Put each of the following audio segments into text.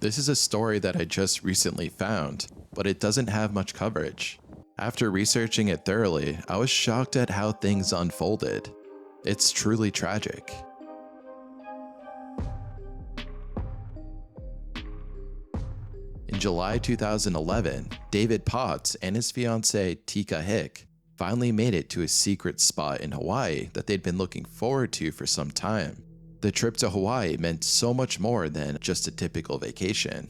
This is a story that I just recently found, but it doesn't have much coverage. After researching it thoroughly, I was shocked at how things unfolded. It's truly tragic. In July 2011, David Potts and his fiancée Tika Hicks finally made it to a secret spot in Hawaii that they'd been looking forward to for some time. The trip to Hawaii meant so much more than just a typical vacation.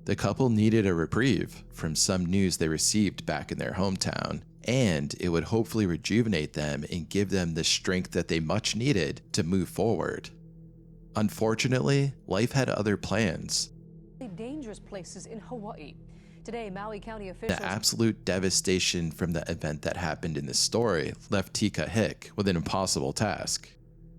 The couple needed a reprieve from some news they received back in their hometown, and it would hopefully rejuvenate them and give them the strength that they much needed to move forward. Unfortunately, life had other plans. Dangerous places in Hawaii. Today, Maui County officials... The absolute devastation from the event that happened in this story left Tika Hicks with an impossible task.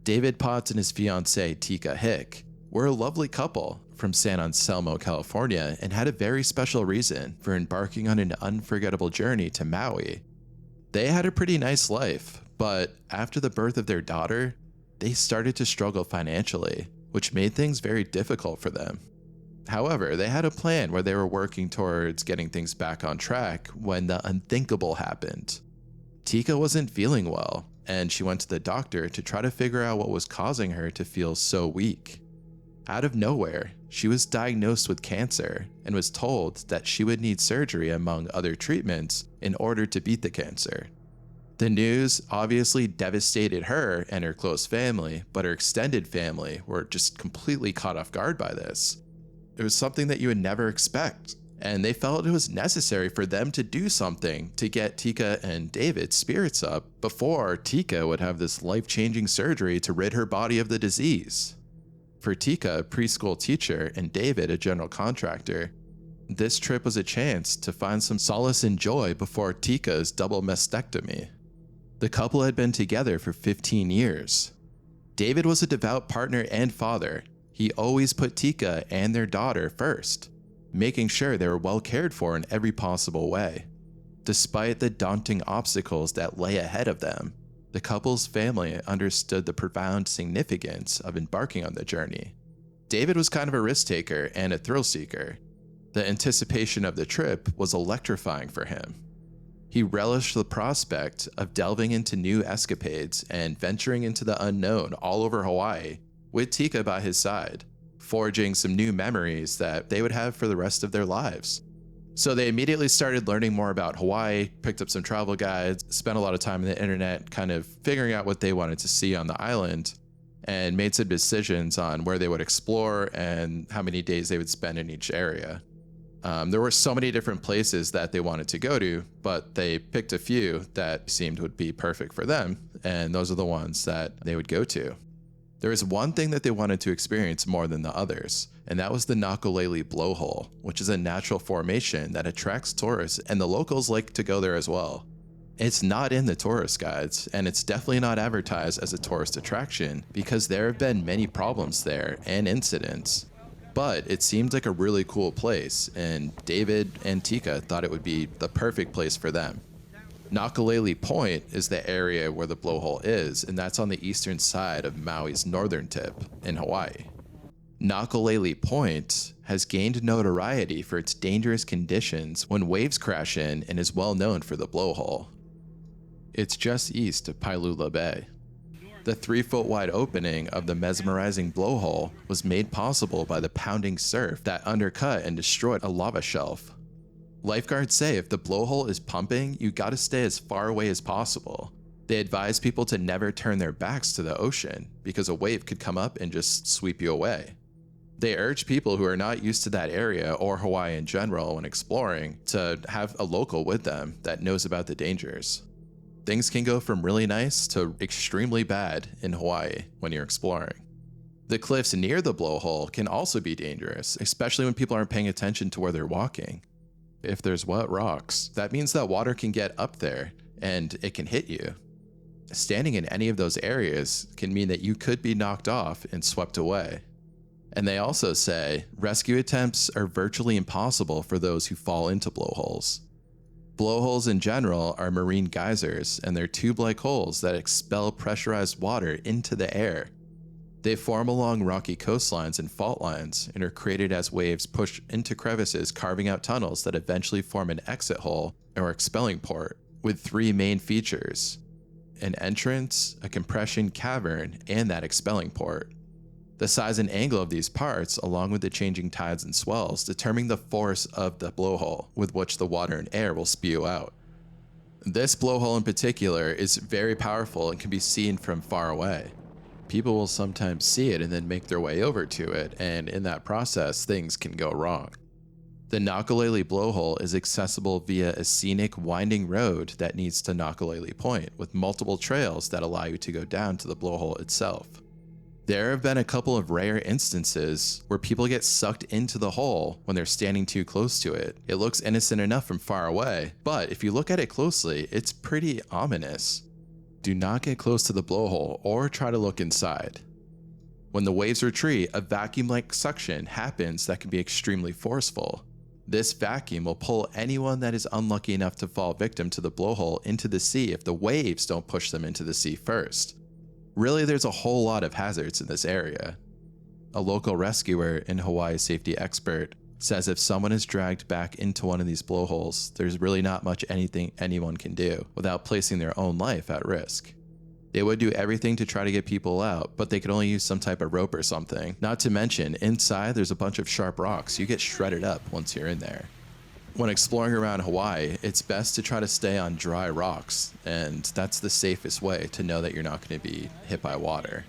David Potts and his fiancée Tika Hicks were a lovely couple from San Anselmo, California, and had a very special reason for embarking on an unforgettable journey to Maui. They had a pretty nice life, but after the birth of their daughter, they started to struggle financially, which made things very difficult for them. However, they had a plan where they were working towards getting things back on track when the unthinkable happened. Tika wasn't feeling well, and she went to the doctor to try to figure out what was causing her to feel so weak. Out of nowhere, she was diagnosed with cancer and was told that she would need surgery among other treatments in order to beat the cancer. The news obviously devastated her and her close family, but her extended family were just completely caught off guard by this. It was something that you would never expect, and they felt it was necessary for them to do something to get Tika and David's spirits up before Tika would have this life-changing surgery to rid her body of the disease. For Tika, a preschool teacher, and David, a general contractor, this trip was a chance to find some solace and joy before Tika's double mastectomy. The couple had been together for 15 years. David was a devout partner and father. He always put Tika and their daughter first, making sure they were well cared for in every possible way. Despite the daunting obstacles that lay ahead of them, the couple's family understood the profound significance of embarking on the journey. David was kind of a risk taker and a thrill seeker. The anticipation of the trip was electrifying for him. He relished the prospect of delving into new escapades and venturing into the unknown all over Hawaii, with Tika by his side, forging some new memories that they would have for the rest of their lives. So they immediately started learning more about Hawaii, picked up some travel guides, spent a lot of time on the internet kind of figuring out what they wanted to see on the island, and made some decisions on where they would explore and how many days they would spend in each area. There were so many different places that they wanted to go to, but they picked a few that seemed would be perfect for them, and those are the ones that they would go to. There was one thing that they wanted to experience more than the others, and that was the Nakalele blowhole, which is a natural formation that attracts tourists, and the locals like to go there as well. It's not in the tourist guides, and it's definitely not advertised as a tourist attraction because there have been many problems there and incidents. But it seemed like a really cool place, and David and Tika thought it would be the perfect place for them. Nakalele Point is the area where the blowhole is, and that's on the eastern side of Maui's northern tip in Hawaii. Nakalele Point has gained notoriety for its dangerous conditions when waves crash in and is well known for the blowhole. It's just east of Pailula Bay. The 3-foot wide opening of the mesmerizing blowhole was made possible by the pounding surf that undercut and destroyed a lava shelf. Lifeguards say if the blowhole is pumping, you gotta stay as far away as possible. They advise people to never turn their backs to the ocean because a wave could come up and just sweep you away. They urge people who are not used to that area or Hawaii in general when exploring to have a local with them that knows about the dangers. Things can go from really nice to extremely bad in Hawaii when you're exploring. The cliffs near the blowhole can also be dangerous, especially when people aren't paying attention to where they're walking. If there's wet rocks, that means that water can get up there and it can hit you. Standing in any of those areas can mean that you could be knocked off and swept away. And they also say rescue attempts are virtually impossible for those who fall into blowholes. Blowholes in general are marine geysers, and they're tube-like holes that expel pressurized water into the air. They form along rocky coastlines and fault lines and are created as waves push into crevices, carving out tunnels that eventually form an exit hole or expelling port, with three main features: an entrance, a compression cavern, and that expelling port. The size and angle of these parts, along with the changing tides and swells, determine the force of the blowhole with which the water and air will spew out. This blowhole in particular is very powerful and can be seen from far away. People will sometimes see it and then make their way over to it, and in that process, things can go wrong. The Nakalele blowhole is accessible via a scenic winding road that leads to Nakalele Point, with multiple trails that allow you to go down to the blowhole itself. There have been a couple of rare instances where people get sucked into the hole when they're standing too close to it. It looks innocent enough from far away, but if you look at it closely, it's pretty ominous. Do not get close to the blowhole or try to look inside. When the waves retreat, a vacuum-like suction happens that can be extremely forceful. This vacuum will pull anyone that is unlucky enough to fall victim to the blowhole into the sea if the waves don't push them into the sea first. Really, there's a whole lot of hazards in this area. A local rescuer and Hawaii safety expert says if someone is dragged back into one of these blowholes, there's really not much anything anyone can do without placing their own life at risk. They would do everything to try to get people out, but they could only use some type of rope or something. Not to mention, inside there's a bunch of sharp rocks. You get shredded up once you're in there. When exploring around Hawaii, it's best to try to stay on dry rocks, and that's the safest way to know that you're not going to be hit by water.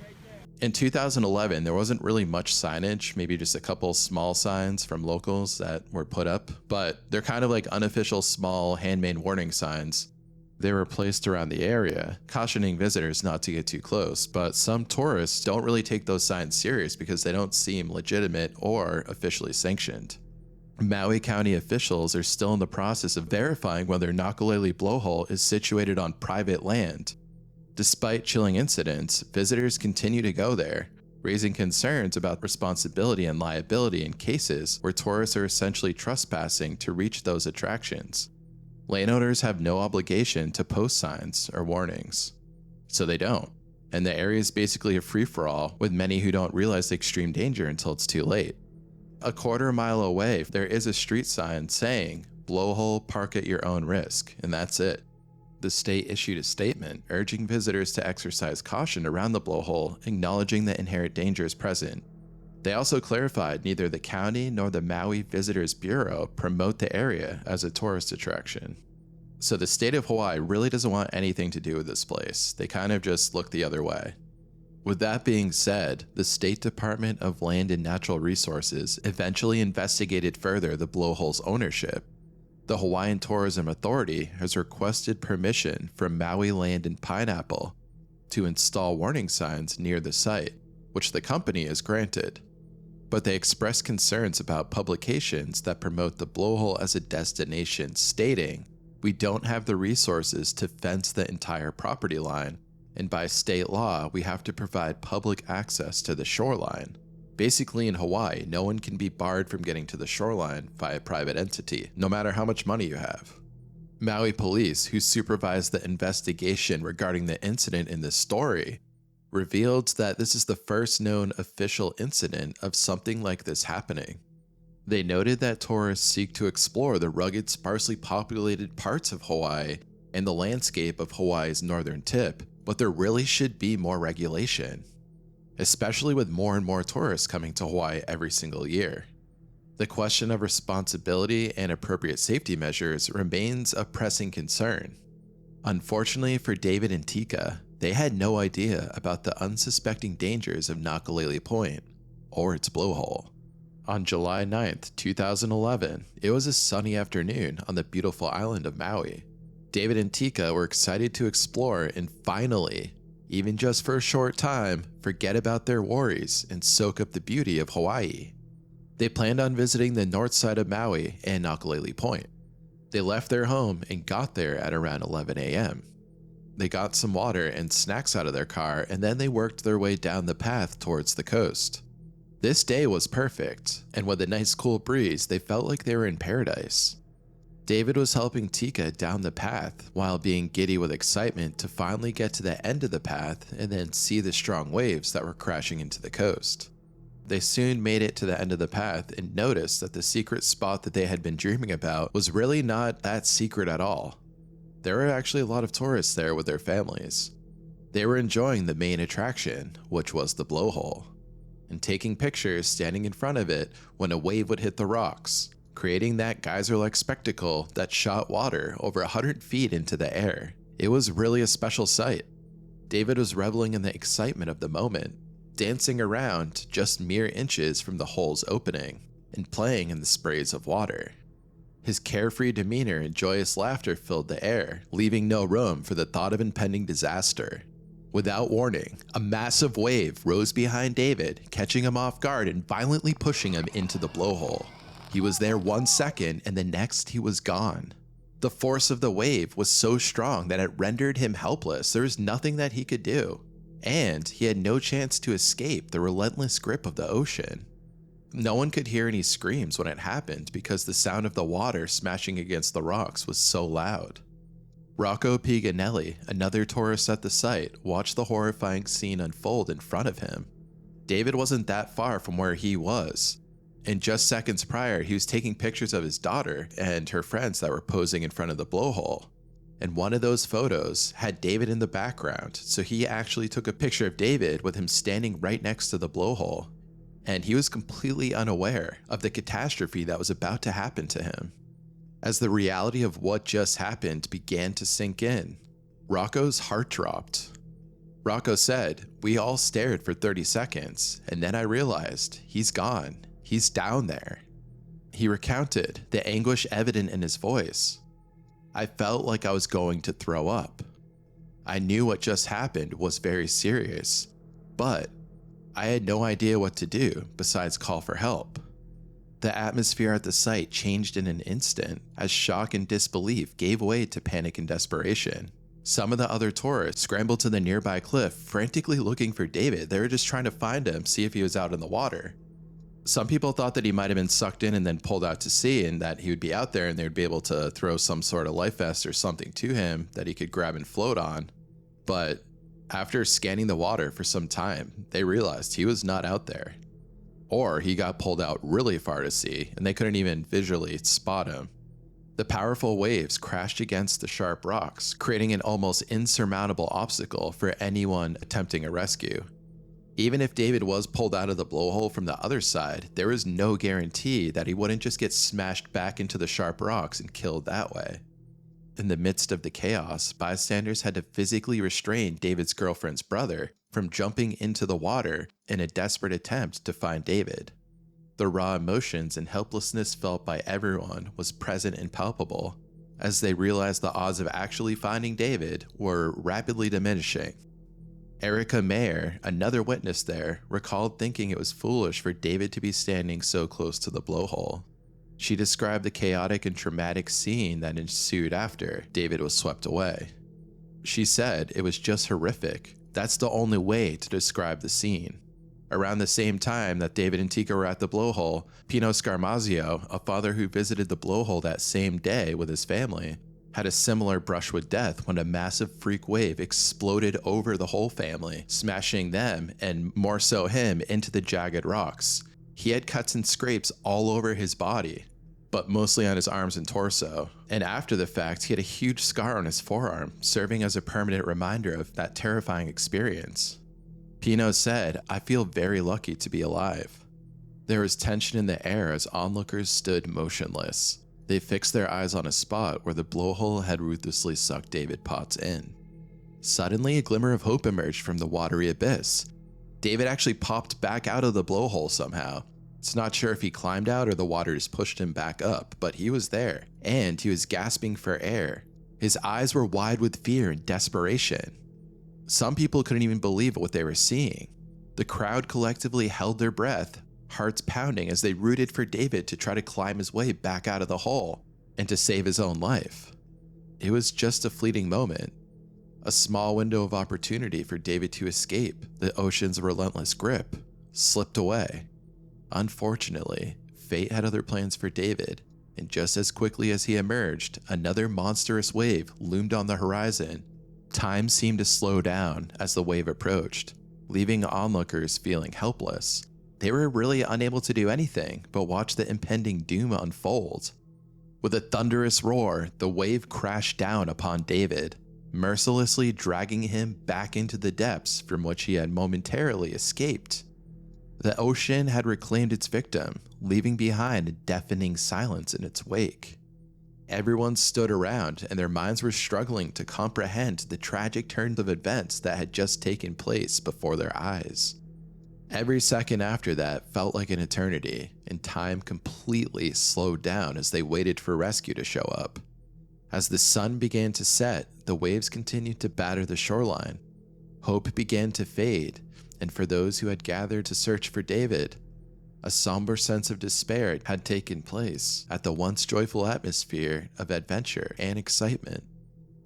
In 2011, there wasn't really much signage, maybe just a couple small signs from locals that were put up, but they're kind of like unofficial small handmade warning signs. They were placed around the area, cautioning visitors not to get too close, but some tourists don't really take those signs serious because they don't seem legitimate or officially sanctioned. Maui County officials are still in the process of verifying whether Nakalele Blowhole is situated on private land. Despite chilling incidents, visitors continue to go there, raising concerns about responsibility and liability in cases where tourists are essentially trespassing to reach those attractions. Landowners have no obligation to post signs or warnings, so they don't, and the area is basically a free-for-all, with many who don't realize the extreme danger until it's too late. A quarter mile away, there is a street sign saying, "Blowhole, park at your own risk," and that's it. The state issued a statement urging visitors to exercise caution around the blowhole, acknowledging the inherent dangers present. They also clarified neither the county nor the Maui Visitors Bureau promote the area as a tourist attraction. So the state of Hawaii really doesn't want anything to do with this place. They kind of just look the other way. With that being said, the State Department of Land and Natural Resources eventually investigated further the blowhole's ownership. The Hawaiian Tourism Authority has requested permission from Maui Land and Pineapple to install warning signs near the site, which the company has granted. But they expressed concerns about publications that promote the blowhole as a destination, stating, "We don't have the resources to fence the entire property line, and by state law, we have to provide public access to the shoreline." Basically, in Hawaii, no one can be barred from getting to the shoreline by a private entity, no matter how much money you have. Maui police, who supervised the investigation regarding the incident in this story, revealed that this is the first known official incident of something like this happening. They noted that tourists seek to explore the rugged, sparsely populated parts of Hawaii and the landscape of Hawaii's northern tip, but there really should be more regulation, especially with more and more tourists coming to Hawaii every single year. The question of responsibility and appropriate safety measures remains a pressing concern. Unfortunately for David and Tika, they had no idea about the unsuspecting dangers of Nakalele Point, or its blowhole. On July 9th, 2011, it was a sunny afternoon on the beautiful island of Maui. David and Tika were excited to explore and finally, even just for a short time, forget about their worries and soak up the beauty of Hawaii. They planned on visiting the north side of Maui and Nakalele Point. They left their home and got there at around 11 a.m. They got some water and snacks out of their car, and then they worked their way down the path towards the coast. This day was perfect, and with a nice cool breeze, they felt like they were in paradise. David was helping Tika down the path while being giddy with excitement to finally get to the end of the path and then see the strong waves that were crashing into the coast. They soon made it to the end of the path and noticed that the secret spot that they had been dreaming about was really not that secret at all. There were actually a lot of tourists there with their families. They were enjoying the main attraction, which was the blowhole, and taking pictures standing in front of it when a wave would hit the rocks, creating that geyser-like spectacle that shot water over 100 feet into the air. It was really a special sight. David was reveling in the excitement of the moment, dancing around just mere inches from the hole's opening, and playing in the sprays of water. His carefree demeanor and joyous laughter filled the air, leaving no room for the thought of impending disaster. Without warning, a massive wave rose behind David, catching him off guard and violently pushing him into the blowhole. He was there 1 second, and the next he was gone. The force of the wave was so strong that it rendered him helpless. There was nothing that he could do, and he had no chance to escape the relentless grip of the ocean. No one could hear any screams when it happened because the sound of the water smashing against the rocks was so loud. Rocco Piganelli, another tourist at the site, watched the horrifying scene unfold in front of him. David wasn't that far from where he was, and just seconds prior, he was taking pictures of his daughter and her friends that were posing in front of the blowhole. And one of those photos had David in the background, so he actually took a picture of David with him standing right next to the blowhole. And he was completely unaware of the catastrophe that was about to happen to him. As the reality of what just happened began to sink in, Rocco's heart dropped. Rocco said, "We all stared for 30 seconds, and then I realized he's gone. He's down there." He recounted the anguish evident in his voice. "I felt like I was going to throw up. I knew what just happened was very serious, but I had no idea what to do besides call for help." The atmosphere at the site changed in an instant as shock and disbelief gave way to panic and desperation. Some of the other tourists scrambled to the nearby cliff, frantically looking for David. They were just trying to find him, see if he was out in the water. Some people thought that he might have been sucked in and then pulled out to sea, and that he would be out there and they would be able to throw some sort of life vest or something to him that he could grab and float on. But after scanning the water for some time, they realized he was not out there. Or he got pulled out really far to sea and they couldn't even visually spot him. The powerful waves crashed against the sharp rocks, creating an almost insurmountable obstacle for anyone attempting a rescue. Even if David was pulled out of the blowhole from the other side, there was no guarantee that he wouldn't just get smashed back into the sharp rocks and killed that way. In the midst of the chaos, bystanders had to physically restrain David's girlfriend's brother from jumping into the water in a desperate attempt to find David. The raw emotions and helplessness felt by everyone was present and palpable, as they realized the odds of actually finding David were rapidly diminishing. Erica Mayer, another witness there, recalled thinking it was foolish for David to be standing so close to the blowhole. She described the chaotic and traumatic scene that ensued after David was swept away. She said it was just horrific. That's the only way to describe the scene. Around the same time that David and Tika were at the blowhole, Pino Scarmazio, a father who visited the blowhole that same day with his family, had a similar brush with death when a massive freak wave exploded over the whole family, smashing them, and more so him, into the jagged rocks. He had cuts and scrapes all over his body, but mostly on his arms and torso. And after the fact, he had a huge scar on his forearm, serving as a permanent reminder of that terrifying experience. Pino said, "I feel very lucky to be alive." There was tension in the air as onlookers stood motionless. They fixed their eyes on a spot where the blowhole had ruthlessly sucked David Potts in. Suddenly, a glimmer of hope emerged from the watery abyss. David actually popped back out of the blowhole somehow. It's not sure if he climbed out or the water just pushed him back up, but he was there, and he was gasping for air. His eyes were wide with fear and desperation. Some people couldn't even believe what they were seeing. The crowd collectively held their breath, hearts pounding as they rooted for David to try to climb his way back out of the hole and to save his own life. It was just a fleeting moment, a small window of opportunity for David to escape the ocean's relentless grip, slipped away. Unfortunately, fate had other plans for David, and just as quickly as he emerged, another monstrous wave loomed on the horizon. Time seemed to slow down as the wave approached, leaving onlookers feeling helpless. They were really unable to do anything but watch the impending doom unfold. With a thunderous roar, the wave crashed down upon David, mercilessly dragging him back into the depths from which he had momentarily escaped. The ocean had reclaimed its victim, leaving behind a deafening silence in its wake. Everyone stood around and their minds were struggling to comprehend the tragic turns of events that had just taken place before their eyes. Every second after that felt like an eternity, and time completely slowed down as they waited for rescue to show up. As the sun began to set, the waves continued to batter the shoreline. Hope began to fade, and for those who had gathered to search for David, a somber sense of despair had taken place at the once joyful atmosphere of adventure and excitement.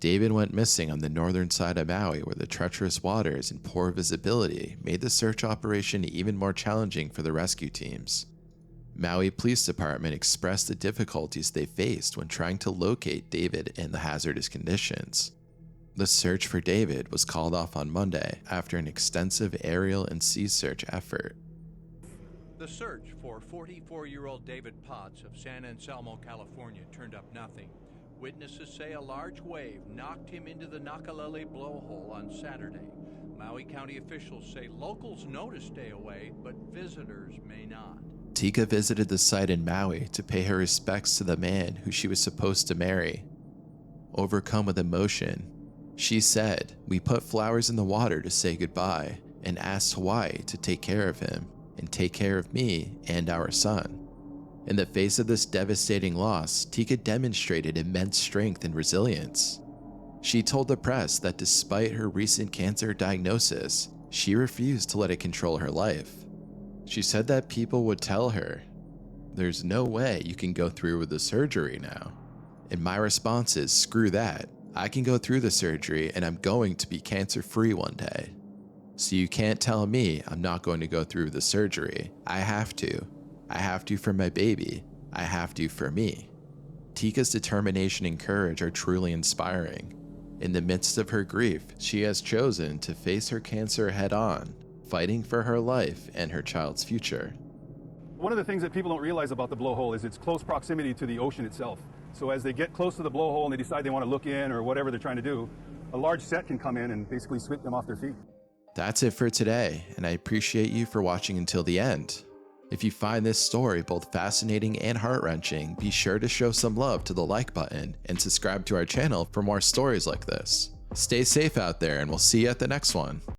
David went missing on the northern side of Maui, where the treacherous waters and poor visibility made the search operation even more challenging for the rescue teams. Maui Police Department expressed the difficulties they faced when trying to locate David in the hazardous conditions. The search for David was called off on Monday after an extensive aerial and sea search effort. The search for 44-year-old David Potts of San Anselmo, California turned up nothing. Witnesses say a large wave knocked him into the Nakalele blowhole on Saturday. Maui County officials say locals know to stay away, but visitors may not. Tika visited the site in Maui to pay her respects to the man who she was supposed to marry. Overcome with emotion, she said, "We put flowers in the water to say goodbye and asked Hawaii to take care of him and take care of me and our son." In the face of this devastating loss, Tika demonstrated immense strength and resilience. She told the press that despite her recent cancer diagnosis, she refused to let it control her life. She said that people would tell her, "There's no way you can go through with the surgery now." And my response is, screw that. I can go through the surgery and I'm going to be cancer-free one day. So you can't tell me I'm not going to go through the surgery. I have to. I have to for my baby. I have to for me. Tika's determination and courage are truly inspiring. In the midst of her grief, she has chosen to face her cancer head on, fighting for her life and her child's future. One of the things that people don't realize about the blowhole is its close proximity to the ocean itself. So as they get close to the blowhole and they decide they want to look in or whatever they're trying to do, a large set can come in and basically sweep them off their feet. That's it for today, and I appreciate you for watching until the end. If you find this story both fascinating and heart-wrenching, be sure to show some love to the like button and subscribe to our channel for more stories like this. Stay safe out there, and we'll see you at the next one.